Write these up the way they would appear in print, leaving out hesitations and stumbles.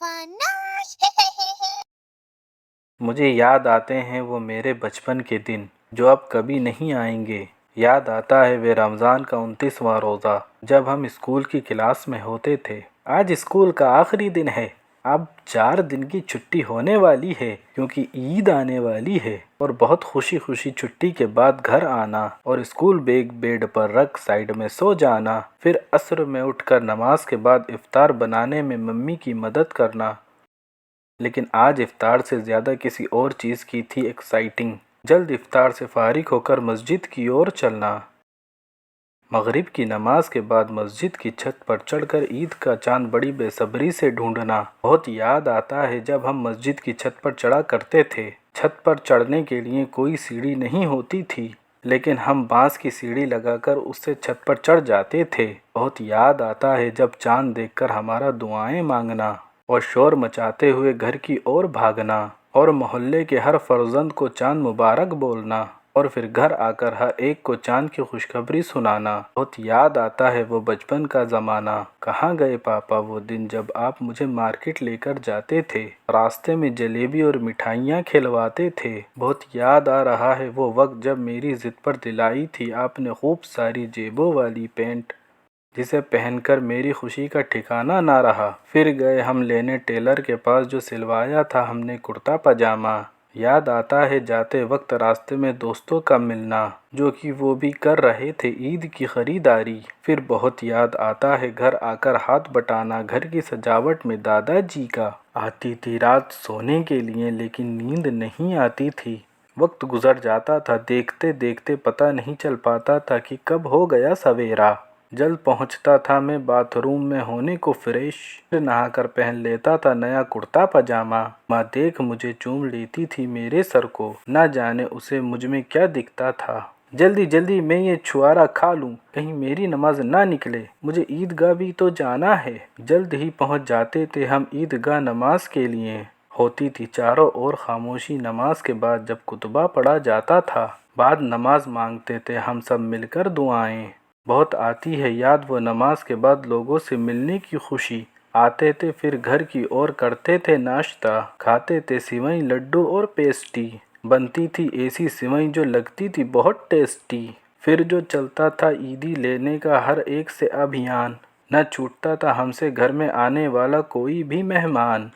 फनाश। मुझे याद आते हैं वो मेरे बचपन के दिन जो अब कभी नहीं आएंगे। याद आता है वे रमज़ान का 29वां रोज़ा जब हम स्कूल की क्लास में होते थे। आज स्कूल का आखिरी दिन है। अब 4 दिन की छुट्टी होने वाली है क्योंकि ईद आने वाली है और बहुत खुशी खुशी छुट्टी के बाद घर आना और स्कूल बैग बेड पर रख साइड में सो जाना, फिर असर में उठकर नमाज के बाद इफ्तार बनाने में मम्मी की मदद करना। लेकिन आज इफ्तार से ज़्यादा किसी और चीज़ की थी एक्साइटिंग। जल्द इफ्तार से फारिग होकर मस्जिद की ओर चलना। मगरिब की नमाज के बाद मस्जिद की छत पर चढ़कर ईद का चांद बड़ी बेसब्री से ढूंढना। बहुत याद आता है जब हम मस्जिद की छत पर चढ़ा करते थे। छत पर चढ़ने के लिए कोई सीढ़ी नहीं होती थी, लेकिन हम बांस की सीढ़ी लगाकर उससे छत पर चढ़ जाते थे। बहुत याद आता है जब चांद देखकर हमारा दुआएं मांगना और शोर मचाते हुए घर की ओर भागना और मोहल्ले के हर फर्जंद को चांद मुबारक बोलना और फिर घर आकर हर एक को चांद की खुशखबरी सुनाना। बहुत याद आता है वो बचपन का ज़माना। कहाँ गए पापा वो दिन जब आप मुझे मार्केट लेकर जाते थे, रास्ते में जलेबी और मिठाइयाँ खिलवाते थे। बहुत याद आ रहा है वो वक्त जब मेरी ज़िद पर दिलाई थी आपने खूब सारी जेबों वाली पैंट, जिसे पहनकर मेरी खुशी का ठिकाना ना रहा। फिर गए हम लेने टेलर के पास जो सिलवाया था हमने कुर्ता पजामा। याद आता है जाते वक्त रास्ते में दोस्तों का मिलना जो कि वो भी कर रहे थे ईद की खरीदारी। फिर बहुत याद आता है घर आकर हाथ बटाना घर की सजावट में दादाजी का। आती थी रात सोने के लिए लेकिन नींद नहीं आती थी। वक्त गुजर जाता था देखते देखते पता नहीं चल पाता था कि कब हो गया सवेरा। जल्द पहुंचता था मैं बाथरूम में होने को फ्रेश, फिर नहाकर पहन लेता था नया कुर्ता पजामा। माँ देख मुझे चूम लेती थी मेरे सर को, ना जाने उसे मुझ में क्या दिखता था। जल्दी जल्दी मैं ये छुआरा खा लूं कहीं मेरी नमाज ना निकले, मुझे ईदगाह भी तो जाना है। जल्द ही पहुंच जाते थे हम ईदगाह नमाज के लिए। होती थी चारों ओर खामोशी। नमाज के बाद जब कुतबा पढ़ा जाता था, बाद नमाज मांगते थे हम सब मिलकर दुआएं। बहुत आती है याद वो नमाज के बाद लोगों से मिलने की खुशी। आते थे फिर घर की ओर करते थे नाश्ता, खाते थे सिवई लड्डू और पेस्टी। बनती थी ऐसी सिवई जो लगती थी बहुत टेस्टी। फिर जो चलता था ईदी लेने का हर एक से अभियान, न छूटता था हमसे घर में आने वाला कोई भी मेहमान।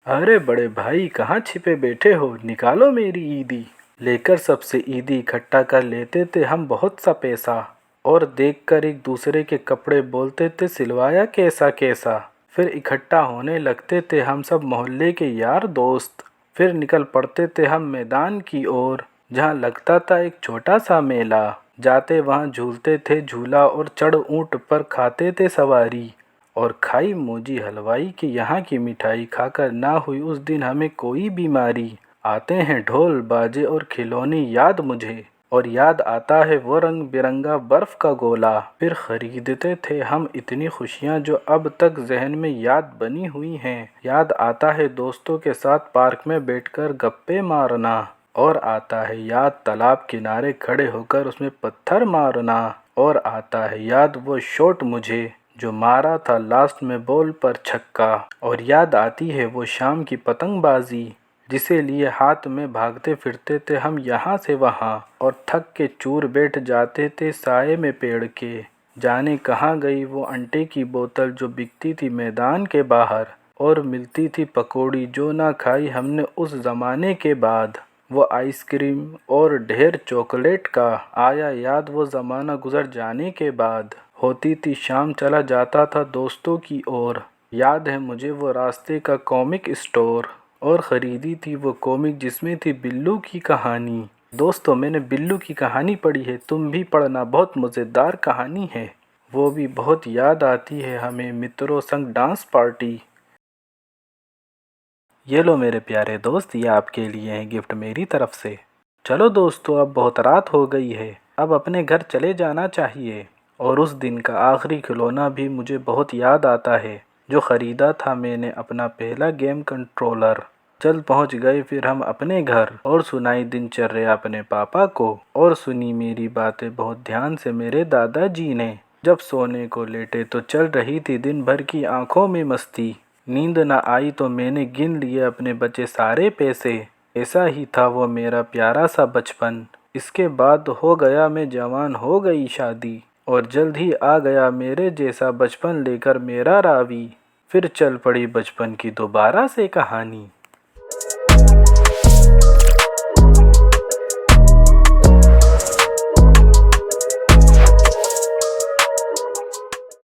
अरे बड़े भाई कहाँ छिपे बैठे हो, निकालो मेरी ईदी। लेकर सबसे ईदी इकट्ठा कर लेते थे हम बहुत सा पैसा और देखकर एक दूसरे के कपड़े बोलते थे सिलवाया कैसा कैसा। फिर इकट्ठा होने लगते थे हम सब मोहल्ले के यार दोस्त। फिर निकल पड़ते थे हम मैदान की ओर जहाँ लगता था एक छोटा सा मेला। जाते वहाँ झूलते थे झूला और चढ़ ऊँट पर खाते थे सवारी और खाई मोजी हलवाई की यहाँ की मिठाई खाकर ना हुई उस दिन हमें कोई बीमारी। आते हैं ढोल बाजे और खिलौने याद मुझे, और याद आता है वो रंग बिरंगा बर्फ का गोला। फिर खरीदते थे हम इतनी खुशियाँ जो अब तक जहन में याद बनी हुई हैं। याद आता है दोस्तों के साथ पार्क में बैठकर गप्पे मारना, और आता है याद तालाब किनारे खड़े होकर उसमें पत्थर मारना, और आता है याद वो शॉट मुझे जो मारा था लास्ट में बॉल पर छक्का, और याद आती है वो शाम की पतंगबाजी जिसे लिए हाथ में भागते फिरते थे हम यहाँ से वहाँ और थक के चूर बैठ जाते थे साये में पेड़ के। जाने कहाँ गई वो अंटे की बोतल जो बिकती थी मैदान के बाहर, और मिलती थी पकौड़ी जो ना खाई हमने उस ज़माने के बाद। वो आइसक्रीम और ढेर चॉकलेट का आया याद वो ज़माना गुजर जाने के बाद। होती थी शाम चला जाता था दोस्तों की ओर। याद है मुझे वो रास्ते का कॉमिक स्टोर, और ख़रीदी थी वो कॉमिक जिसमें थी बिल्लू की कहानी। दोस्तों मैंने बिल्लू की कहानी पढ़ी है, तुम भी पढ़ना, बहुत मज़ेदार कहानी है। वो भी बहुत याद आती है हमें मित्रों संग डांस पार्टी। ये लो मेरे प्यारे दोस्त, ये आपके लिए है गिफ्ट मेरी तरफ से। चलो दोस्तों अब बहुत रात हो गई है, अब अपने घर चले जाना चाहिए। और उस दिन का आखिरी खिलौना भी मुझे बहुत याद आता है जो ख़रीदा था मैंने, अपना पहला गेम कंट्रोलर। जल्द पहुंच गए फिर हम अपने घर और सुनाई दिनचर्या अपने पापा को, और सुनी मेरी बातें बहुत ध्यान से मेरे दादाजी ने। جب سونے کو لیٹے تو چل رہی تھی دن بھر کی آنکھوں میں مستی، نیند نہ آئی تو میں نے گن لیے اپنے بچے سارے پیسے، ایسا ہی تھا وہ میرا پیارا سا بچپن۔ اس کے بعد ہو گیا میں جوان، ہو گئی شادی، اور جلد ہی آ گیا میرے جیسا بچپن لے کر میرا راوی، پھر چل پڑی بچپن کی دوبارہ سے کہانی۔